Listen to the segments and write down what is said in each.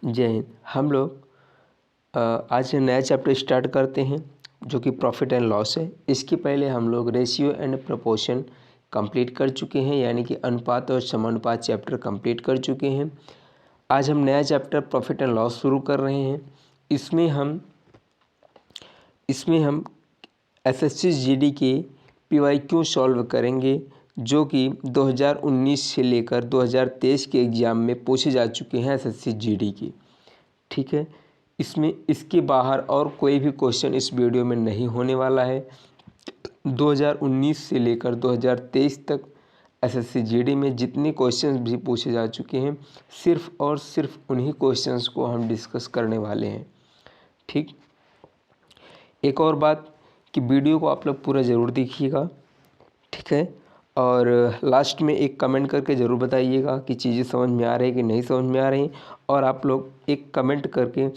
जय हिंद। हम लोग आज से नया चैप्टर स्टार्ट करते हैं जो कि प्रॉफिट एंड लॉस है। इसके पहले हम लोग रेशियो एंड प्रोपोर्शन कंप्लीट कर चुके हैं, यानी कि अनुपात और समानुपात चैप्टर कंप्लीट कर चुके हैं। आज हम नया चैप्टर प्रॉफिट एंड लॉस शुरू कर रहे हैं। इसमें हम एसएससी जीडी के पीवाईक्यू सॉल्व करेंगे जो कि 2019 से लेकर 2023 के एग्ज़ाम में पूछे जा चुके हैं एसएससी जीडी के। ठीक है, इसमें इसके बाहर और कोई भी क्वेश्चन इस वीडियो में नहीं होने वाला है। 2019 से लेकर 2023 तक एसएससी जीडी में जितने क्वेश्चंस भी पूछे जा चुके हैं, सिर्फ और सिर्फ उन्हीं क्वेश्चंस को हम डिस्कस करने वाले हैं। ठीक, एक और बात कि वीडियो को आप लोग पूरा ज़रूर देखिएगा, ठीक है। और लास्ट में एक कमेंट करके ज़रूर बताइएगा कि चीज़ें समझ में आ रही है कि नहीं समझ में आ रही। और आप लोग एक कमेंट करके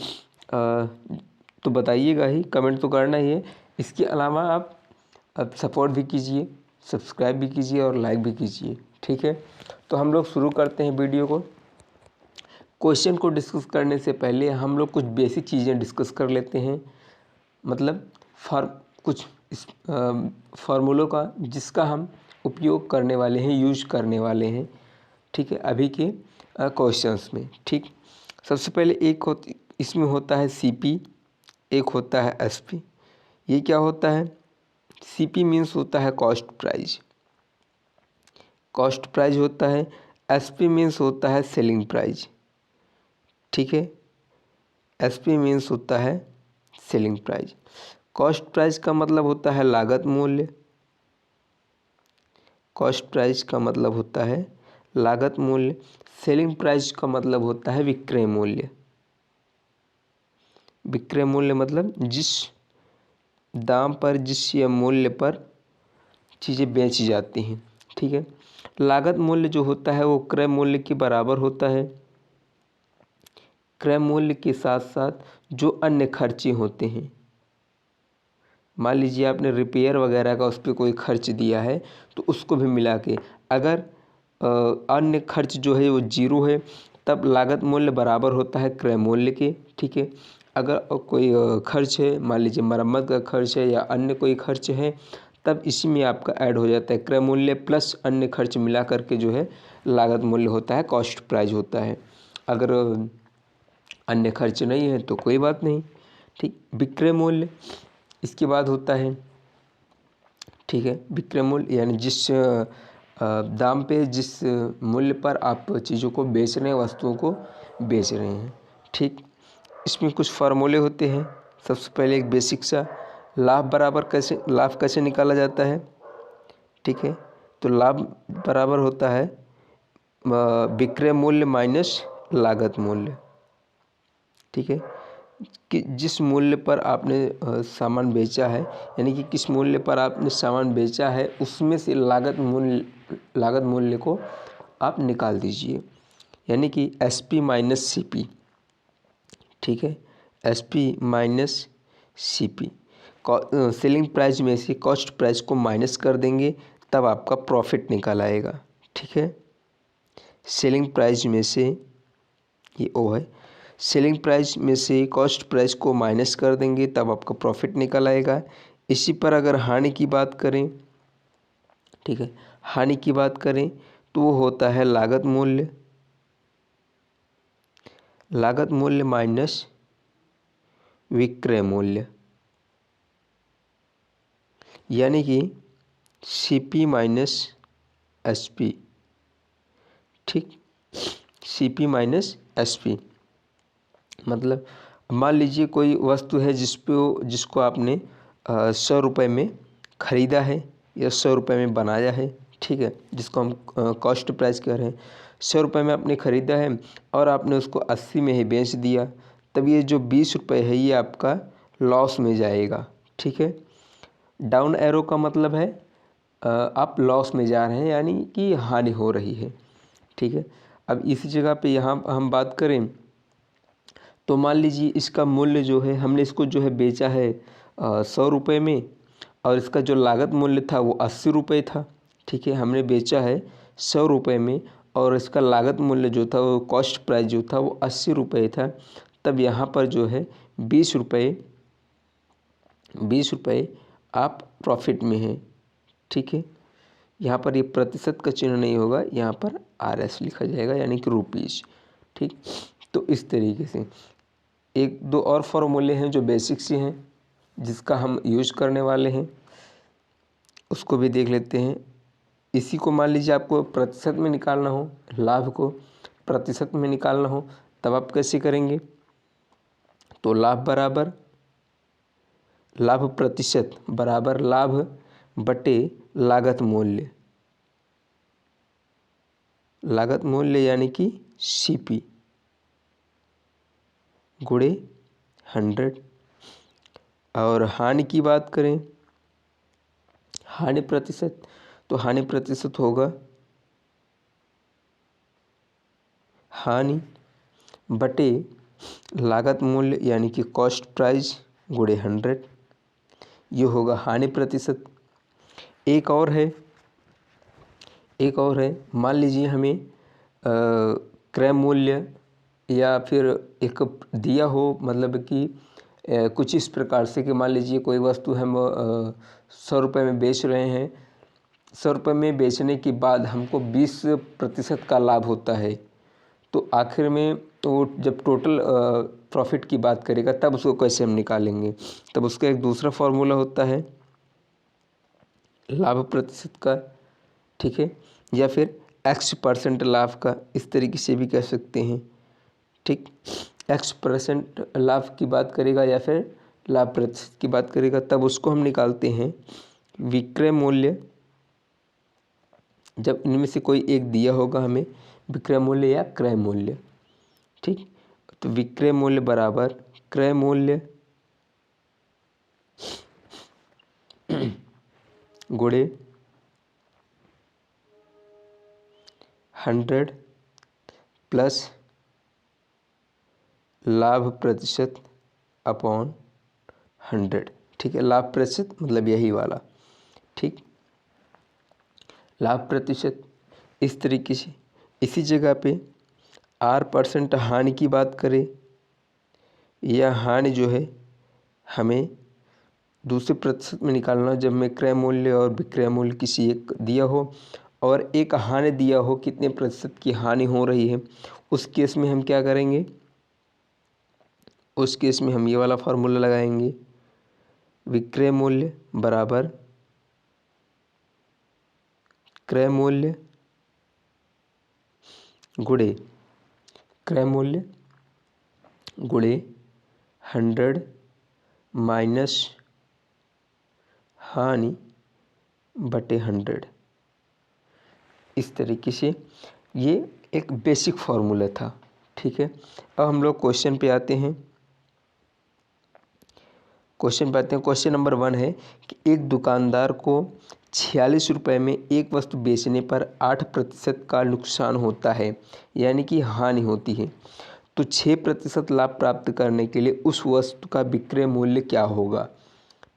तो बताइएगा ही, कमेंट तो करना ही है। इसके अलावा आप सपोर्ट भी कीजिए, सब्सक्राइब भी कीजिए और लाइक भी कीजिए, ठीक है। तो हम लोग शुरू करते हैं वीडियो को। क्वेश्चन को डिस्कस करने से पहले हम लोग कुछ बेसिक चीज़ें डिस्कस कर लेते हैं, मतलब कुछ इस फार्मूलों का जिसका हम उपयोग करने वाले हैं, यूज़ करने वाले हैं, ठीक है, अभी के क्वेश्चंस में। ठीक, सबसे पहले इसमें होता है सीपी, एक होता है एसपी। ये क्या होता है? सीपी मीन्स होता है कॉस्ट प्राइस, कॉस्ट प्राइस होता है। एसपी मीन्स होता है सेलिंग प्राइस, ठीक है। एसपी मीन्स होता है सेलिंग प्राइस। कॉस्ट प्राइस का मतलब होता है लागत मूल्य, कॉस्ट प्राइस का मतलब होता है लागत मूल्य। सेलिंग प्राइस का मतलब होता है विक्रय मूल्य। विक्रय मूल्य मतलब जिस दाम पर, जिस मूल्य पर चीज़ें बेची जाती हैं, ठीक है। लागत मूल्य जो होता है वो क्रय मूल्य के बराबर होता है। क्रय मूल्य के साथ साथ जो अन्य खर्चे होते हैं, मान लीजिए आपने रिपेयर वगैरह का उस पर कोई खर्च दिया है तो उसको भी मिला के, अगर अन्य खर्च जो है वो जीरो है तब लागत मूल्य बराबर होता है क्रय मूल्य के, ठीक है। अगर कोई खर्च है, मान लीजिए मरम्मत का खर्च है या अन्य कोई खर्च है, तब इसी में आपका ऐड हो जाता है क्रय मूल्य प्लस अन्य खर्च मिला करके जो है लागत मूल्य होता है, कॉस्ट प्राइस होता है। अगर अन्य खर्च नहीं है तो कोई बात नहीं, ठीक। विक्रय मूल्य इसके बाद होता है, ठीक है। विक्रय मूल्य यानी जिस दाम पे, जिस मूल्य पर आप चीज़ों को बेच रहे हैं, वस्तुओं को बेच रहे हैं, ठीक। इसमें कुछ फार्मूले होते हैं। सबसे पहले एक बेसिक सा, लाभ कैसे निकाला जाता है, ठीक है। तो लाभ बराबर होता है विक्रय मूल्य माइनस लागत मूल्य, ठीक है। कि जिस मूल्य पर आपने सामान बेचा है, यानी कि किस मूल्य पर आपने सामान बेचा है, उसमें से लागत मूल्य को आप निकाल दीजिए, यानी कि एसपी माइनस सीपी, ठीक है। SP minus CP, selling price में से कॉस्ट प्राइस को माइनस कर देंगे तब आपका प्रॉफिट निकल आएगा, ठीक है। सेलिंग प्राइस में से, ये ओ है, सेलिंग प्राइस में से कॉस्ट प्राइस को माइनस कर देंगे तब आपका प्रॉफिट निकल आएगा। इसी पर अगर हानि की बात करें, ठीक है, हानि की बात करें तो वो होता है लागत मूल्य, लागत मूल्य माइनस विक्रय मूल्य, यानी कि सीपी माइनस एसपी, ठीक। सीपी माइनस एसपी मतलब मान लीजिए कोई वस्तु है जिसको आपने 100 रुपये में ख़रीदा है या 100 रुपये में बनाया है, ठीक है, जिसको हम कॉस्ट प्राइस कह रहे हैं। 100 रुपये में आपने ख़रीदा है और आपने उसको 80 में ही बेच दिया, तब ये जो 20 रुपये है ये आपका लॉस में जाएगा, ठीक है। डाउन एरो का मतलब है आप लॉस में जा रहे हैं, यानी कि हानि हो रही है, ठीक है। अब इसी जगह पे यहाँ हम बात करें तो मान लीजिए इसका मूल्य जो है, हमने इसको जो है बेचा है 100 रुपये में और इसका जो लागत मूल्य था वो 80 रुपये था, ठीक है। हमने बेचा है 100 रुपये में और इसका लागत मूल्य जो था वो कॉस्ट प्राइस जो था वो 80 रुपये था, तब यहाँ पर जो है 20 रुपये आप प्रॉफिट में हैं। ठीक है, यहाँ पर ये प्रतिशत का चिन्ह नहीं होगा, यहाँ पर RS लिखा जाएगा यानी कि रुपीज़। ठीक, तो इस तरीके से एक दो और फॉर्मूले हैं जो बेसिक से हैं जिसका हम यूज करने वाले हैं, उसको भी देख लेते हैं। इसी को मान लीजिए आपको प्रतिशत में निकालना हो, लाभ को प्रतिशत में निकालना हो, तब आप कैसे करेंगे? तो लाभ प्रतिशत बराबर लाभ बटे लागत मूल्य, यानी कि CP गुणे 100। और हानि की बात करें, हानि प्रतिशत, तो हानि प्रतिशत होगा हानि बटे लागत मूल्य यानी कि कॉस्ट प्राइस गुणे 100, ये होगा हानि प्रतिशत। एक और है, मान लीजिए हमें क्रय मूल्य या फिर एक दिया हो, मतलब कि कुछ इस प्रकार से कि मान लीजिए कोई वस्तु हम 100 रुपये में बेच रहे हैं, 100 रुपये में बेचने के बाद हमको 20% का लाभ होता है, तो आखिर में तो जब टोटल प्रॉफिट की बात करेगा तब उसको कैसे हम निकालेंगे? तब उसका एक दूसरा फार्मूला होता है लाभ प्रतिशत का, ठीक है, या फिर X% लाभ का, इस तरीके से भी कह सकते हैं। ठीक, X% लाभ की बात करेगा या फिर लाभ प्रतिशत की बात करेगा, तब उसको हम निकालते हैं विक्रय मूल्य। जब इनमें से कोई एक दिया होगा हमें, विक्रय मूल्य या क्रय मूल्य, ठीक, तो विक्रय मूल्य बराबर क्रय मूल्य गुणे 100 प्लस लाभ प्रतिशत अपॉन 100। ठीक है, लाभ प्रतिशत मतलब यही वाला। ठीक, लाभ प्रतिशत इस तरीके से। इसी जगह पे R% हानि की बात करें, यह हानि जो है हमें दूसरे प्रतिशत में निकालना, जब में क्रय मूल्य और विक्रय मूल्य किसी एक दिया हो और एक हानि दिया हो कितने प्रतिशत की हानि हो रही है, उस केस में हम क्या करेंगे? उस केस में हम ये वाला फार्मूला लगाएंगे, विक्रय मूल्य बराबर क्रय मूल्य गुणे क्रय मूल्य गुणे 100 माइनस हानि बटे 100। इस तरीके से ये एक बेसिक फार्मूला था। ठीक है, अब हम लोग क्वेश्चन पे आते हैं। क्वेश्चन नंबर 1 है कि एक दुकानदार को 46 रुपये में एक वस्तु बेचने पर 8% का नुकसान होता है, यानी कि हानि होती है, तो 6% लाभ प्राप्त करने के लिए उस वस्तु का विक्रय मूल्य क्या होगा?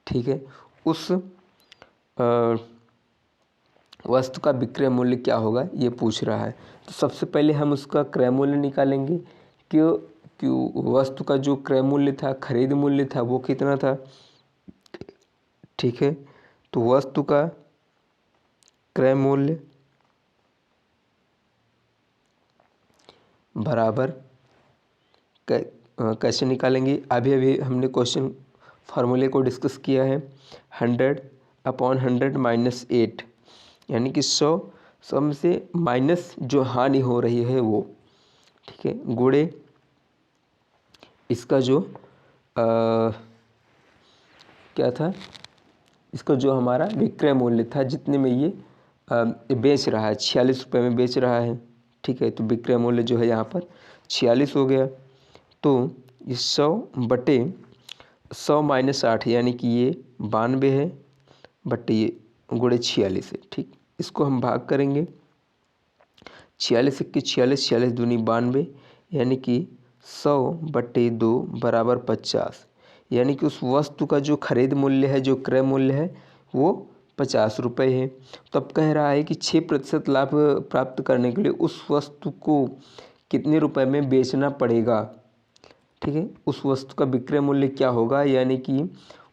ठीक है, उस वस्तु का विक्रय मूल्य क्या होगा ये पूछ रहा है। तो सबसे पहले हम उसका क्रय मूल्य निकालेंगे। क्यों? वस्तु का जो क्रय मूल्य था, खरीद मूल्य था, वो कितना था? ठीक है, तो वस्तु का क्रय मूल्य बराबर कैसे निकालेंगे? अभी हमने क्वेश्चन फार्मूले को डिस्कस किया है। 100/100 माइनस 8, यानी कि 100 में से माइनस जो हानि हो रही है वो, ठीक है, गुणे इसका जो क्या था, इसका जो हमारा विक्रय मूल्य था, जितने में ये बेच रहा है, 46 रुपये में बेच रहा है। ठीक है, तो विक्रय मूल्य जो है यहाँ पर 46 हो गया। तो ये 100/100 माइनस 8, यानी कि ये 92 है, बटे ये गुणे 46 है। ठीक, इसको हम भाग करेंगे, 46 × 46, 46 दूनी 92, यानी कि 100/2 बराबर 50, यानी कि उस वस्तु का जो खरीद मूल्य है, जो क्रय मूल्य है, वो ₹50 है। तो अब कह रहा है कि 6% लाभ प्राप्त करने के लिए उस वस्तु को कितने रुपए में बेचना पड़ेगा। ठीक है, उस वस्तु का विक्रय मूल्य क्या होगा, यानी कि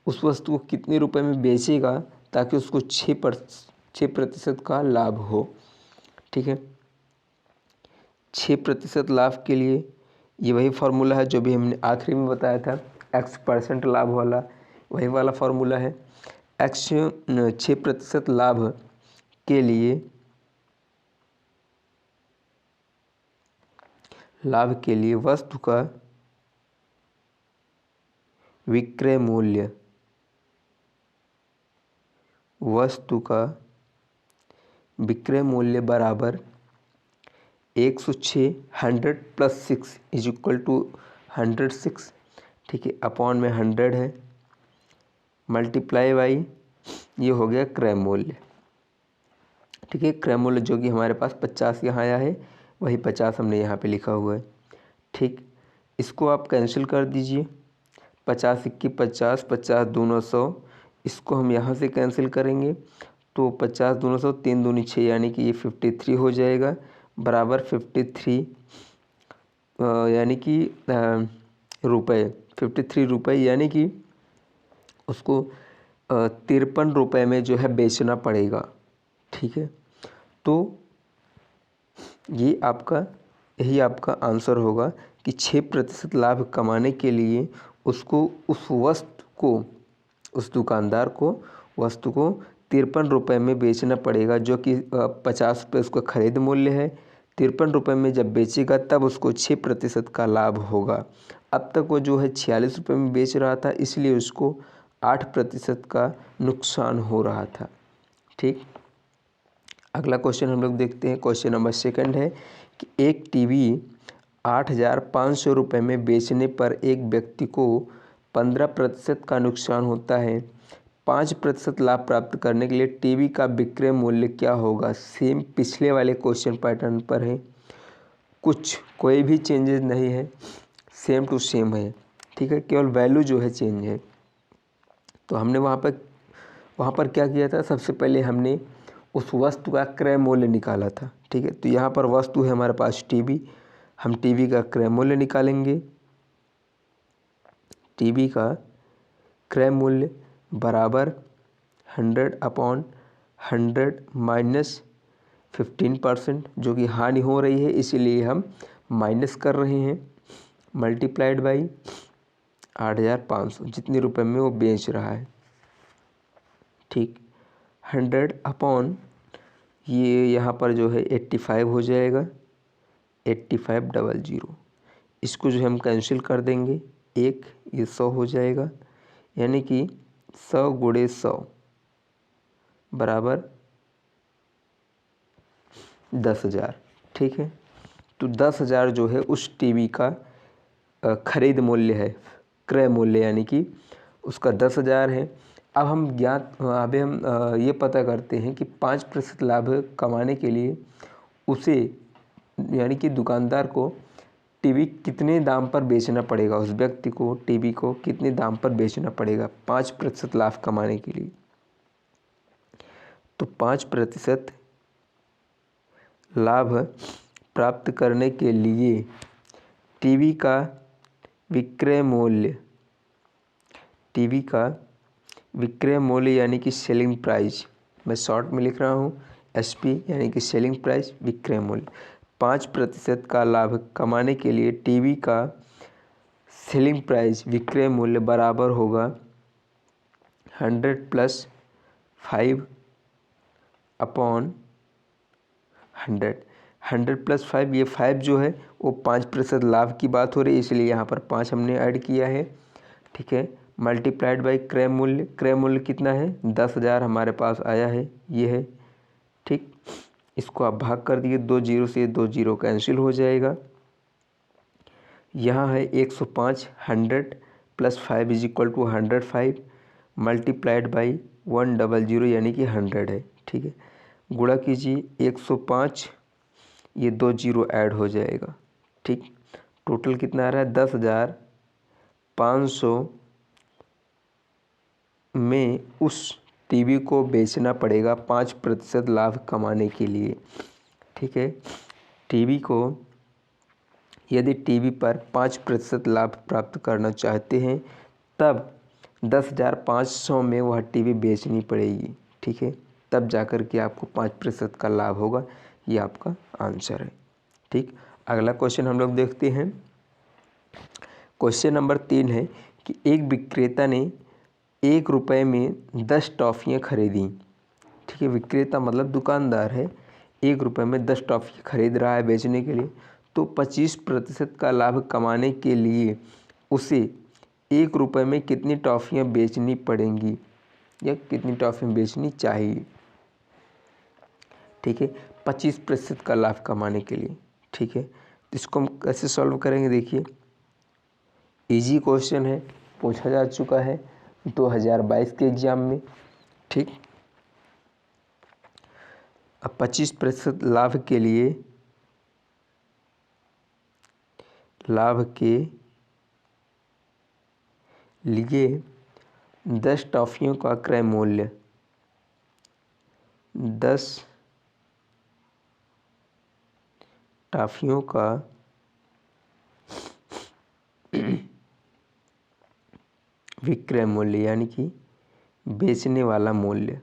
उस वस्तु को कितने रुपए में बेचेगा ताकि उसको 6% का लाभ हो। ठीक है, 6% लाभ के लिए ये वही फार्मूला है जो भी हमने आखिरी में बताया था, x% लाभ वाला, वही वाला फार्मूला है। 6% लाभ के लिए वस्तु का विक्रय मूल्य, बराबर 106 100 + 6 = 106। ठीक है, अपॉन में 100 है, मल्टीप्लाई बाई ये हो गया क्रय मूल्य। ठीक है, क्रय मूल्य जो कि हमारे पास 50 यहाँ आया है, वही 50 हमने यहाँ पे लिखा हुआ है। ठीक, इसको आप कैंसिल कर दीजिए। 50 × 50, 50 दूना 100, इसको हम यहाँ से कैंसिल करेंगे तो 50 दूना 100, 3 दूनी 6, यानी कि ये 53 हो जाएगा, बराबर 53 यानी कि रुपये, 53 रुपये, यानी कि उसको 53 रुपये में जो है बेचना पड़ेगा। ठीक है, तो यही आपका आंसर होगा कि 6% लाभ कमाने के लिए उसको उस दुकानदार को वस्तु को 53 रुपये में बेचना पड़ेगा, जो कि 50 रुपये उसका खरीद मूल्य है। 53 रुपये में जब बेचेगा तब उसको 6% का लाभ होगा। अब तक वो जो है 46 रुपये में बेच रहा था, इसलिए उसको 8% का नुकसान हो रहा था। ठीक, अगला क्वेश्चन हम लोग देखते हैं। क्वेश्चन नंबर 2 है कि एक टीवी 8,500 रुपये में बेचने पर एक व्यक्ति को 15% का नुकसान होता है। 5% लाभ प्राप्त करने के लिए टीवी का विक्रय मूल्य क्या होगा। सेम पिछले वाले क्वेश्चन पैटर्न पर है, कोई भी चेंजेस नहीं है, सेम टू सेम है। ठीक है, केवल वैल्यू जो है चेंज है। तो हमने वहाँ पर क्या किया था, सबसे पहले हमने उस वस्तु का क्रय मूल्य निकाला था। ठीक है, तो यहाँ पर वस्तु है हमारे पास टीवी, हम टीवी का क्रय मूल्य निकालेंगे। टीवी का क्रय मूल्य बराबर 100/100 माइनस 15%, जो कि हानि हो रही है इसीलिए हम माइनस कर रहे हैं, मल्टीप्लाइड बाई 8,500 जितने रुपए में वो बेच रहा है। ठीक, 100 ये यहाँ पर जो है 85 हो जाएगा, 8500। इसको जो है हम कैंसिल कर देंगे, ये 100 हो जाएगा, यानी कि 100 × 100 बराबर 10,000। ठीक है, तो 10,000 जो है उस टीवी का खरीद मूल्य है, क्रय मूल्य, यानी कि उसका 10,000 है। अब हम ये पता करते हैं कि 5% लाभ कमाने के लिए उसे, यानी कि दुकानदार को टीवी कितने दाम पर बेचना पड़ेगा, उस व्यक्ति को टीवी को कितने दाम पर बेचना पड़ेगा 5% लाभ कमाने के लिए। तो 5% लाभ प्राप्त करने के लिए टीवी का विक्रय मूल्य यानी कि सेलिंग प्राइस, मैं शॉर्ट में लिख रहा हूँ एसपी, यानी कि सेलिंग प्राइस, विक्रय मूल्य। 5% का लाभ कमाने के लिए टीवी का सेलिंग प्राइस, विक्रय मूल्य बराबर होगा 100 + 5/100। 100 + 5, ये 5 जो है वो 5% लाभ की बात हो रही है, इसलिए यहाँ पर 5 हमने ऐड किया है। ठीक है, मल्टीप्लाइड बाई क्रय मूल्य। क्रय मूल्य कितना है, 10,000 हमारे पास आया है, ये है। ठीक, इसको आप भाग कर दिए, 2 0 से 2 0 कैंसिल हो जाएगा। यहाँ है 105, 100 + 5 = 105 मल्टीप्लाइड बाई 100, यानी कि 100 है। ठीक है, गुणा कीजिए 105, ये 2 0 ऐड हो जाएगा। ठीक, टोटल कितना आ रहा है, 10,500 में उस टीवी को बेचना पड़ेगा 5% लाभ कमाने के लिए। ठीक है, यदि टीवी पर 5% लाभ प्राप्त करना चाहते हैं तब 10,500 में वह टीवी बेचनी पड़ेगी। ठीक है, तब जाकर के आपको 5% का लाभ होगा। ये आपका आंसर है। ठीक, अगला क्वेश्चन हम लोग देखते हैं। क्वेश्चन नंबर 3 है कि एक विक्रेता ने 1 रुपये में 10 टॉफ़ियाँ खरीदी। ठीक है, विक्रेता मतलब दुकानदार है, 1 रुपये में 10 टॉफ़ी खरीद रहा है बेचने के लिए। तो 25% का लाभ कमाने के लिए उसे 1 रुपये में कितनी टॉफ़ियाँ बेचनी पड़ेंगी या कितनी टॉफ़ियाँ बेचनी चाहिए। ठीक है, 25% का लाभ कमाने के लिए। ठीक है, इसको हम कैसे सॉल्व करेंगे, देखिए इजी क्वेश्चन है, पूछा जा चुका है 2022 के एग्ज़ाम में। ठीक, अब 25% लाभ के लिए 10 टॉफ़ियों का क्रय मूल्य 10 टॉफ़ियों का विक्रय मूल्य यानी कि बेचने वाला मूल्य।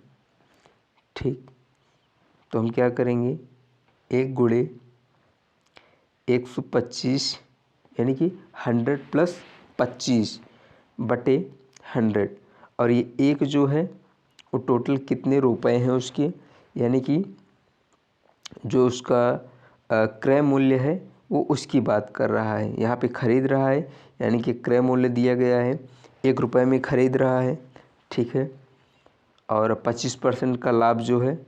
ठीक, तो हम क्या करेंगे, 1 गुणे 125 यानी कि 100 + 25 बटे 100, और ये एक जो है वो टोटल कितने रुपए हैं उसके, यानी कि जो उसका क्रय मूल्य है वो उसकी बात कर रहा है। यहाँ पे खरीद रहा है यानी कि क्रय मूल्य दिया गया है, 1 रुपये में खरीद रहा है। ठीक है, और 25% का लाभ जो है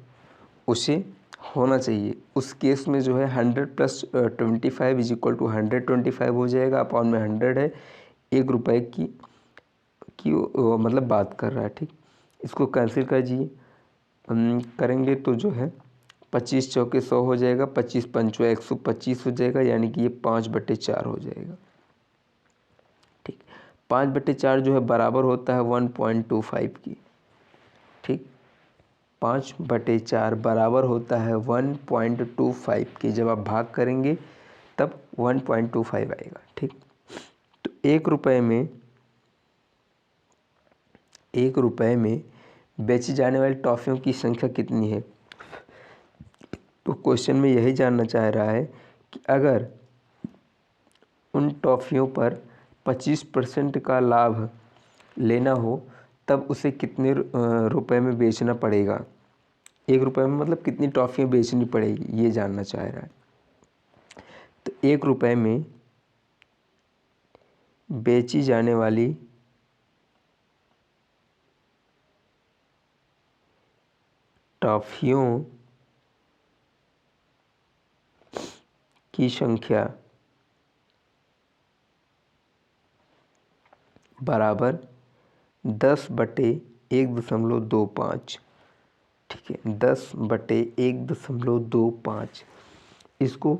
उसे होना चाहिए। उस केस में जो है 100 + 25 = 125 हो जाएगा, अपॉन में 100 है, 1 रुपये की मतलब बात कर रहा है। ठीक, इसको कैंसिल कर दीजिए, करेंगे तो जो है 25 चौके 100 हो जाएगा, 25 पंचों 125 हो जाएगा, यानी कि ये 5/4 हो जाएगा। ठीक, 5/4 जो है बराबर होता है 1.25 की। ठीक, 5/4 बराबर होता है 1.25 की। जब आप भाग करेंगे तब 1.25 आएगा। ठीक, तो 1 रुपये में बेची जाने वाली टॉफ़ियों की संख्या कितनी है। तो क्वेश्चन में यही जानना चाह रहा है कि अगर उन टॉफ़ियों पर 25% का लाभ लेना हो तब उसे कितने रुपए में बेचना पड़ेगा। 1 रुपये में मतलब कितनी टॉफ़ियाँ बेचनी पड़ेगी, ये जानना चाह रहा है। तो 1 रुपये में बेची जाने वाली टॉफ़ियों की संख्या बराबर 10/1.25। ठीक है, 10/1.25। इसको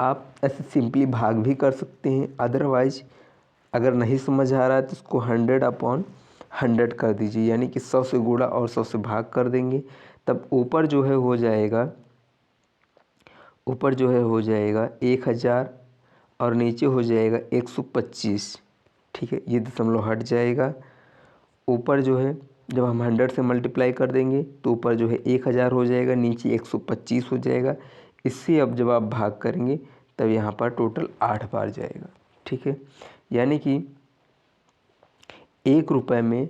आप ऐसे सिंपली भाग भी कर सकते हैं, अदरवाइज अगर नहीं समझ आ रहा है तो इसको 100/100 कर दीजिए, यानी कि 100 से गुणा और 100 से भाग कर देंगे, तब ऊपर जो है हो जाएगा 1000 और नीचे हो जाएगा 125। ठीक है, ये दशमलव हट जाएगा। ऊपर जो है जब हम 100 से मल्टीप्लाई कर देंगे तो ऊपर जो है 1000 हो जाएगा, नीचे 125 हो जाएगा। इससे अब जब आप भाग करेंगे तब यहाँ पर टोटल 8 बार जाएगा। ठीक है, यानी कि 1 रुपये में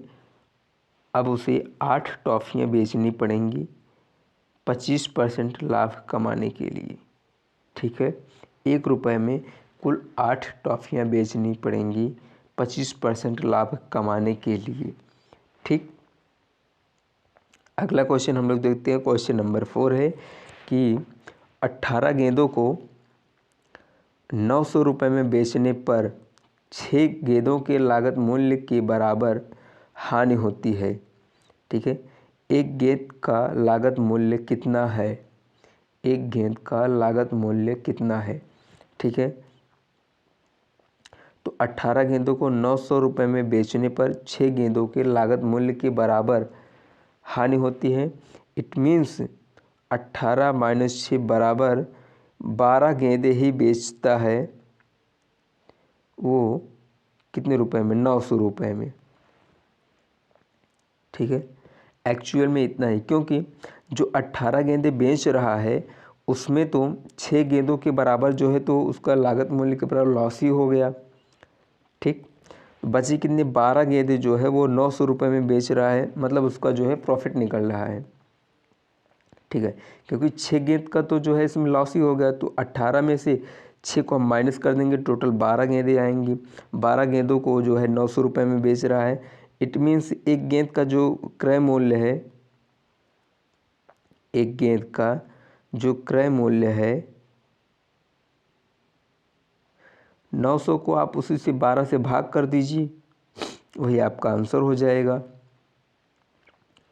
अब उसे 8 टॉफ़ियाँ बेचनी पड़ेंगी 25% लाभ कमाने के लिए। ठीक है, 1 रुपये में कुल 8 टॉफ़ियाँ बेचनी पड़ेंगी 25% लाभ कमाने के लिए। ठीक, अगला क्वेश्चन हम लोग देखते हैं। क्वेश्चन नंबर 4 है कि 18 गेंदों को 900 रुपये में बेचने पर 6 गेंदों के लागत मूल्य के बराबर हानि होती है। ठीक है, एक गेंद का लागत मूल्य कितना है, एक गेंद का लागत मूल्य कितना है। ठीक है, तो 18 गेंदों को 900 रुपये में बेचने पर 6 गेंदों के लागत मूल्य के बराबर हानि होती है। इट मीन्स 18 माइनस 6 बराबर 12 गेंदें ही बेचता है। वो कितने रुपए में? 900 रुपये में। ठीक है, एक्चुअल में इतना ही, क्योंकि जो 18 गेंदें बेच रहा है उसमें तो 6 गेंदों के बराबर जो है तो उसका लागत मूल्य के बराबर लॉस ही हो गया। ठीक, बची कितनी? 12 गेंदें जो है वो 900 रुपये में बेच रहा है, मतलब उसका जो है प्रॉफिट निकल रहा है। ठीक है, क्योंकि 6 गेंद का तो जो है इसमें लॉस ही हो गया, तो 18 में से 6 को हम माइनस कर देंगे, टोटल 12 गेंदें आएंगी। 12 गेंदों को जो है 900 रुपये में बेच रहा है। इट मीन्स एक गेंद का जो क्रय मूल्य है, एक गेंद का जो क्रय मूल्य है 900 को आप उसी से 12 से भाग कर दीजिए, वही आपका आंसर हो जाएगा।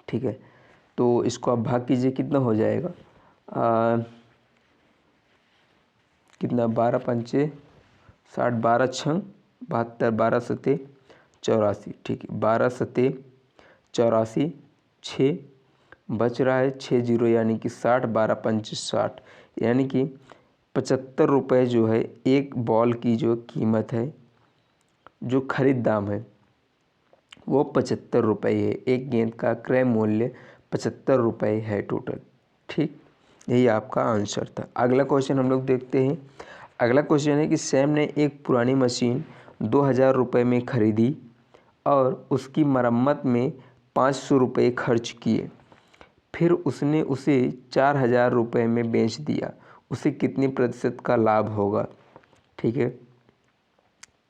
ठीक है, तो इसको आप भाग कीजिए, कितना हो जाएगा? कितना? 12 पंचे 60, 12 छंग 72, 12 सते 84। ठीक है, 12 सते 84, 6 बच रहा है 6 जीरो, यानी कि 60, 12 पंचे 60, यानी कि 75 रुपये जो है एक बॉल की जो कीमत है, जो खरीद दाम है वो 75 रुपये है। एक गेंद का क्रय मूल्य 75 रुपये है टोटल। ठीक, यही आपका आंसर था। अगला क्वेश्चन हम लोग देखते हैं। अगला क्वेश्चन है कि सैम ने एक पुरानी मशीन 2000 रुपये में खरीदी और उसकी मरम्मत में 500 रुपये खर्च किए, फिर उसने उसे 4000 रुपये में बेच दिया, उसे कितनी प्रतिशत का लाभ होगा? ठीक है,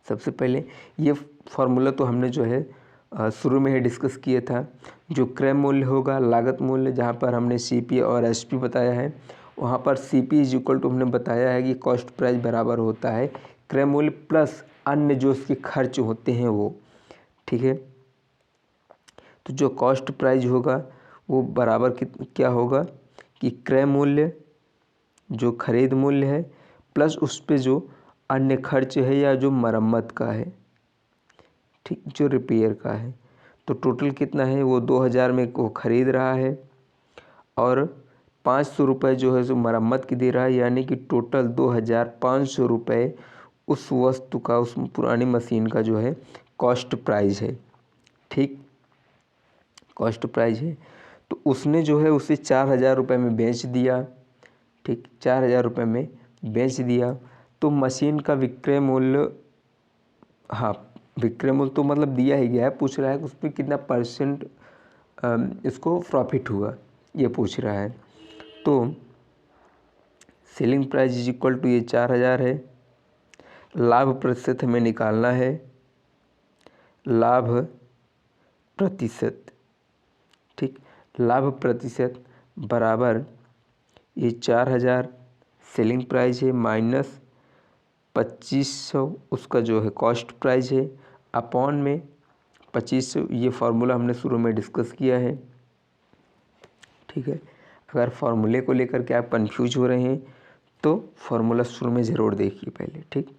सबसे पहले ये फॉर्मूला तो हमने जो है शुरू में ही डिस्कस किया था। जो क्रय मूल्य होगा, लागत मूल्य, जहाँ पर हमने सीपी और एसपी बताया है, वहाँ पर सीपी इज इक्वल टू हमने बताया है कि कॉस्ट प्राइस बराबर होता है क्रय मूल्य प्लस अन्य जो उसके खर्च होते हैं वो। ठीक है, तो जो कॉस्ट प्राइस होगा वो बराबर क्या होगा कि क्रय मूल्य जो खरीद मूल्य है प्लस उस पे जो अन्य खर्च है या जो मरम्मत का है, ठीक, जो रिपेयर का है। तो टोटल कितना है? वो 2000 में वो खरीद रहा है और 500 रुपये जो है जो मरम्मत की दे रहा है, यानी कि टोटल 2500 रुपये उस वस्तु का, उस पुरानी मशीन का जो है कॉस्ट प्राइस है। ठीक, कॉस्ट प्राइस है। तो उसने जो है उसे 4000 रुपये में बेच दिया। ठीक, 4000 रुपये में बेच दिया, तो मशीन का विक्रय मूल्य, हाँ विक्रय मूल्य तो मतलब दिया ही गया है, पूछ रहा है कि उस पर कितना परसेंट इसको प्रॉफिट हुआ, ये पूछ रहा है। तो selling price is equal to ये 4000 है, लाभ प्रतिशत हमें निकालना है, लाभ प्रतिशत। ठीक, लाभ प्रतिशत बराबर ये 4000 सेलिंग प्राइस है माइनस 2500 उसका जो है कॉस्ट प्राइस है, अपॉन में 2500। ये फार्मूला हमने शुरू में डिस्कस किया है। ठीक है, अगर फार्मूले को लेकर के आप कंफ्यूज हो रहे हैं तो फार्मूला शुरू में ज़रूर देखिए पहले। ठीक,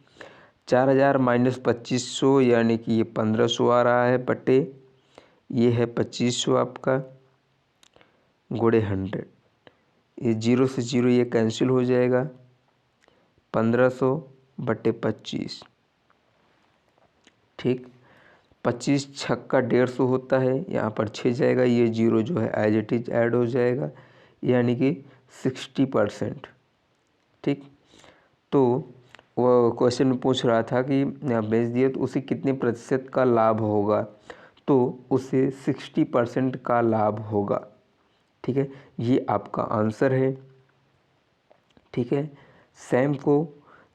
4000 माइनस 2500 यानी कि ये 1500 आ रहा है, बटे ये है 2500 आपका गुणे 100। ये 0 से 0 ये कैंसिल हो जाएगा, 1500 बटे 25। ठीक, 25 छक्का 150 होता है, यहाँ पर 6 जाएगा, ये 0 जो है एज इट इज ऐड हो जाएगा, यानी कि 60%। ठीक, तो वो क्वेश्चन में पूछ रहा था कि बेच दिए तो उसे कितने प्रतिशत का लाभ होगा, तो उसे 60% का लाभ होगा। ठीक है, ये आपका आंसर है। ठीक है, सैम को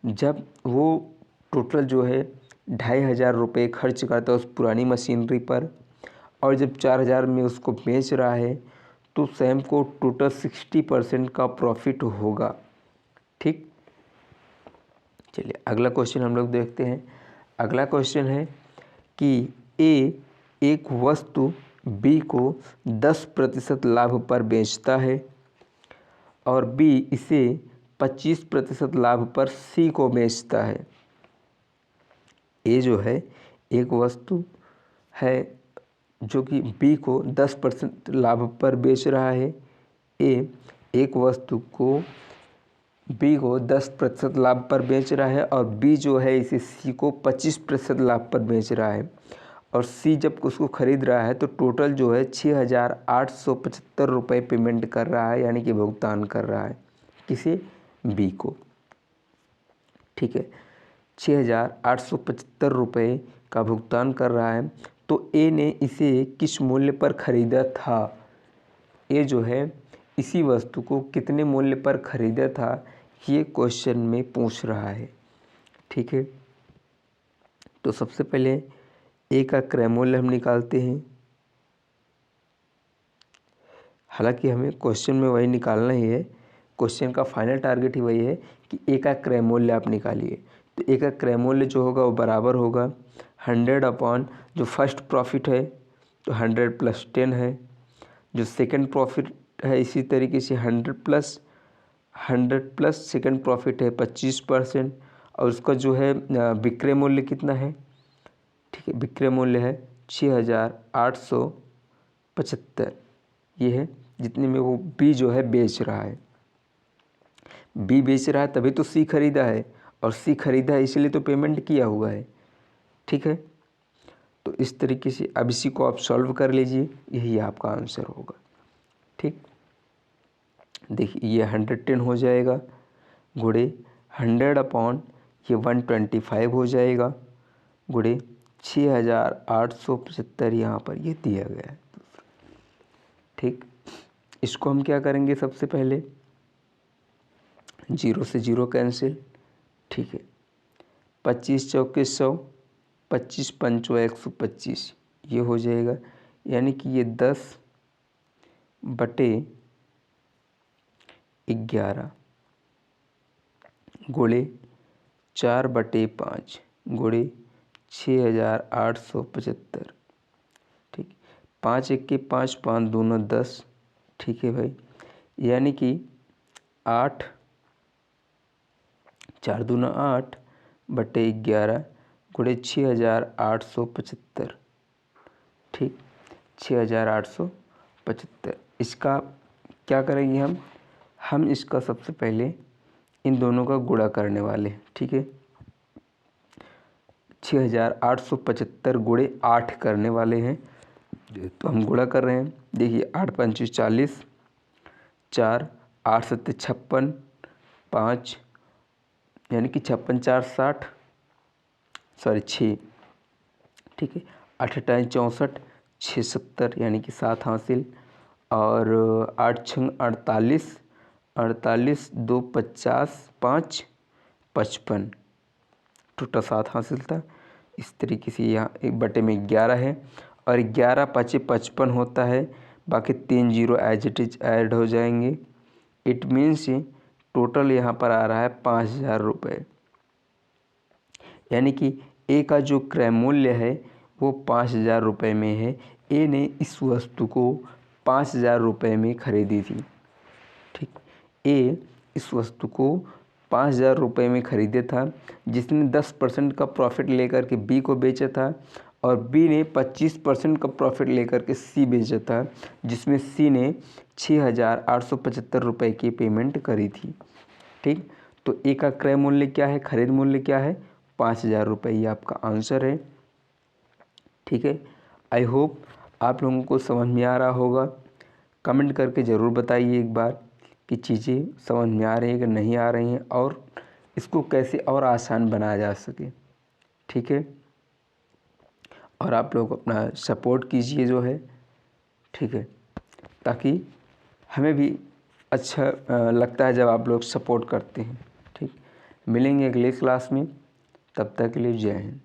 जब वो टोटल जो है 2500 रुपये खर्च करता है उस पुरानी मशीनरी पर, और जब 4000 में उसको बेच रहा है, तो सैम को टोटल 60% का प्रॉफिट होगा। ठीक, चलिए अगला क्वेश्चन हम लोग देखते हैं। अगला क्वेश्चन है कि ए एक वस्तु बी को 10% लाभ पर बेचता है और बी इसे 25% लाभ पर सी को बेचता है। ए जो है एक वस्तु है जो कि बी को 10% लाभ पर बेच रहा है। ए एक वस्तु को बी को 10% लाभ पर बेच रहा है और बी जो है इसे सी को 25% लाभ पर बेच रहा है, और सी जब उसको ख़रीद रहा है तो टोटल जो है 6,875 रुपये पेमेंट कर रहा है, यानी कि भुगतान कर रहा है किसे, बी को। ठीक है, 6,875 रुपये का भुगतान कर रहा है। तो ए ने इसे किस मूल्य पर ख़रीदा था, ए जो है इसी वस्तु को कितने मूल्य पर ख़रीदा था, ये क्वेश्चन में पूछ रहा है। ठीक है, तो सबसे पहले ए का क्रय मूल्य हम निकालते हैं। हालांकि हमें क्वेश्चन में वही निकालना ही है, क्वेश्चन का फाइनल टारगेट ही वही है कि ए का क्रय मूल्य आप निकालिए। तो ए का क्रय मूल्य जो होगा वो बराबर होगा 100 अपॉन जो फर्स्ट प्रॉफिट है तो 100 + 10 है, जो सेकंड प्रॉफिट है इसी तरीके से 100 प्लस सेकंड प्रॉफिट है 25%, और उसका जो है विक्रय मूल्य कितना है, ठीक है, विक्रय मूल्य है 6,875, ये है जितने में वो बी जो है बेच रहा है। बी बेच रहा है तभी तो सी खरीदा है, और सी खरीदा है इसलिए तो पेमेंट किया हुआ है। ठीक है, तो इस तरीके से अब इसी को आप सॉल्व कर लीजिए, यही आपका आंसर होगा। ठीक, देखिए ये 110 हो जाएगा गुणे 100 अपॉन ये 125 हो जाएगा गुणे 6,875 यहाँ पर ये दिया गया है। ठीक, इसको हम क्या करेंगे, सबसे पहले 0 से 0 कैंसिल। ठीक है, 25 चौके 100, 25 पंचो 125 ये हो जाएगा, यानी कि ये 10/11 गुणे 4/5 गुणे 6,875। ठीक, 5 1 5 5 दूना 10। ठीक है भाई, यानी कि 8 4 दूना 8/11 गुणे 6,875। ठीक, 6,875 इसका क्या करेंगे हम इसका सबसे पहले इन दोनों का गुणा करने वाले हैं। ठीक है, 6,875 गुणे 8 करने वाले हैं, तो हम गुणा कर रहे हैं। देखिए 8 × 5 = 40, 4 8 × 7 = 56, 5 यानी कि 56 4 60 सॉरी 6। ठीक है, 8 × 8 = 64, 6 70 यानी कि 7 हासिल, और 8 × 6 = 48, 48 2 50 5 55 टोटल 7 हासिल था। इस तरीके से यहाँ 1/11 है, और 11 × 5 = 55 होता है, बाकी 3 0 एज इट इज ऐड हो जाएंगे। इट मीन्स टोटल यहाँ पर आ रहा है 5,000 रुपये, यानी कि ए का जो क्रय मूल्य है वो 5,000 रुपये में है। ए ने इस वस्तु को 5,000 रुपये में खरीदी थी। ठीक, ए इस वस्तु को 5,000 रुपये में ख़रीदे था, जिसने 10% का प्रॉफिट लेकर के बी को बेचा था, और बी ने 25% का प्रॉफिट लेकर के सी बेचा था, जिसमें सी ने 6,875 रुपये की पेमेंट करी थी। ठीक, तो ए का क्रय मूल्य क्या है, खरीद मूल्य क्या है, 5,000 रुपये, ये आपका आंसर है। ठीक है, आई होप आप लोगों को समझ में आ रहा होगा। कमेंट करके ज़रूर बताइए एक बार कि चीज़ें समझ में आ रही हैं कि नहीं आ रही हैं, और इसको कैसे और आसान बनाया जा सके। ठीक है, और आप लोग अपना सपोर्ट कीजिए जो है, ठीक है, ताकि हमें भी अच्छा लगता है जब आप लोग सपोर्ट करते हैं। ठीक, मिलेंगे अगले क्लास में, तब तक के लिए जय हिंद।